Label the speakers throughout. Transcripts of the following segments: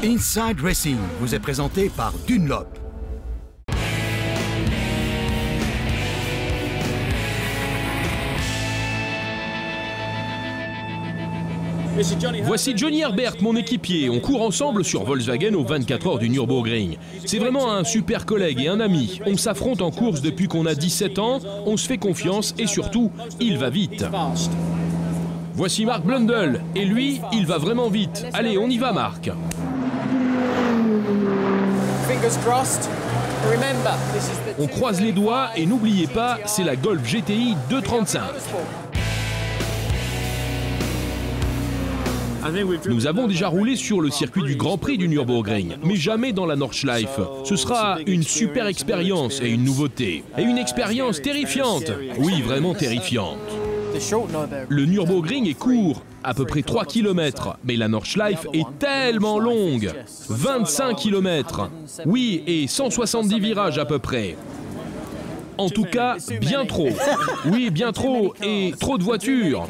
Speaker 1: Inside Racing vous est présenté par Dunlop.
Speaker 2: Voici Johnny Herbert, mon équipier. On court ensemble sur Volkswagen aux 24 heures du Nürburgring. C'est vraiment un super collègue et un ami. On s'affronte en course depuis qu'on a 17 ans, on se fait confiance et surtout, il va vite. Voici Mark Blundell, et lui, il va vraiment vite. Allez, on y va, Mark. On croise les doigts et n'oubliez pas, c'est la Golf GTI 235. Nous avons déjà roulé sur le circuit du Grand Prix du Nürburgring, mais jamais dans la Nordschleife. Ce sera une super expérience et une nouveauté. Et une expérience terrifiante. Oui, vraiment terrifiante. Le Nürburgring est court, à peu près 3 km, mais la Nordschleife est tellement longue. 25 km. Oui, et 170 virages à peu près. En tout cas, bien trop. Oui, bien trop, et trop de voitures.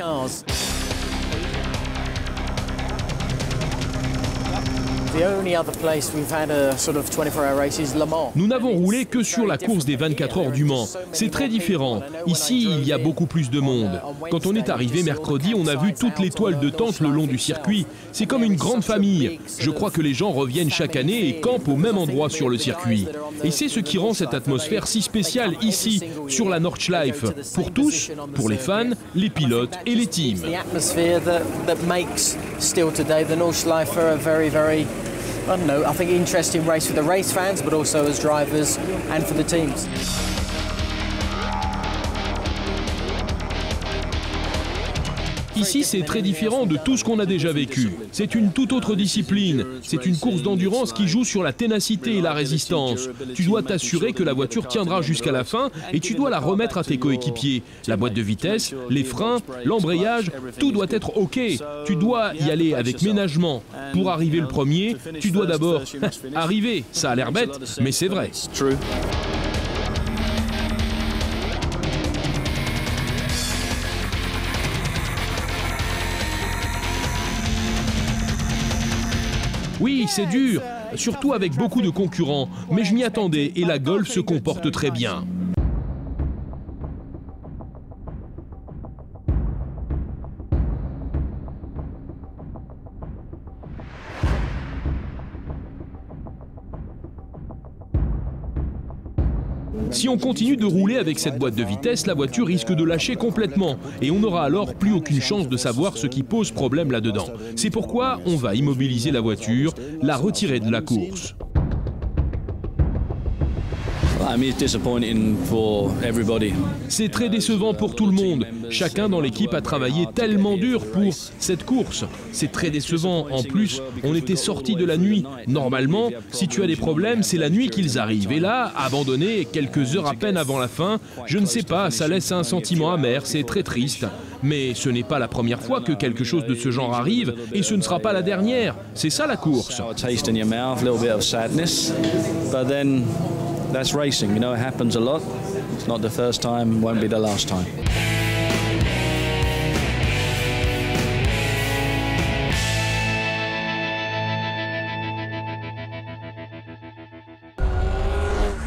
Speaker 2: Nous n'avons roulé que sur la course des 24 heures du Mans. C'est très différent. Ici, il y a beaucoup plus de monde. Quand on est arrivé mercredi, on a vu toutes les toiles de tente le long du circuit. C'est comme une grande famille. Je crois que les gens reviennent chaque année et campent au même endroit sur le circuit. Et c'est ce qui rend cette atmosphère si spéciale ici, sur la Nordschleife. Pour tous, pour les fans, les pilotes et les teams.
Speaker 3: I don't know, I think interesting race for the race fans, but also as drivers and for the teams.
Speaker 2: Ici, c'est très différent de tout ce qu'on a déjà vécu. C'est une toute autre discipline. C'est une course d'endurance qui joue sur la ténacité et la résistance. Tu dois t'assurer que la voiture tiendra jusqu'à la fin et tu dois la remettre à tes coéquipiers. La boîte de vitesse, les freins, l'embrayage, tout doit être OK. Tu dois y aller avec ménagement. Pour arriver le premier, tu dois d'abord arriver. Ça a l'air bête, mais c'est vrai. Oui, c'est dur, surtout avec beaucoup de concurrents, mais je m'y attendais et la Golf se comporte très bien. Si on continue de rouler avec cette boîte de vitesse, la voiture risque de lâcher complètement et on n'aura alors plus aucune chance de savoir ce qui pose problème là-dedans. C'est pourquoi on va immobiliser la voiture, la retirer de la course. C'est très décevant pour tout le monde. Chacun dans l'équipe a travaillé tellement dur pour cette course. C'est très décevant. En plus, on était sortis de la nuit. Normalement, si tu as des problèmes, c'est la nuit qu'ils arrivent. Et là, abandonné quelques heures à peine avant la fin, je ne sais pas, ça laisse un sentiment amer, c'est très triste. Mais ce n'est pas la première fois que quelque chose de ce genre arrive et ce ne sera pas la dernière. C'est ça la course.
Speaker 4: That's racing, you know, it happens a lot. It's not the first time, won't be the last time.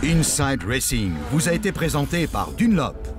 Speaker 1: Inside Racing vous a été présenté par Dunlop.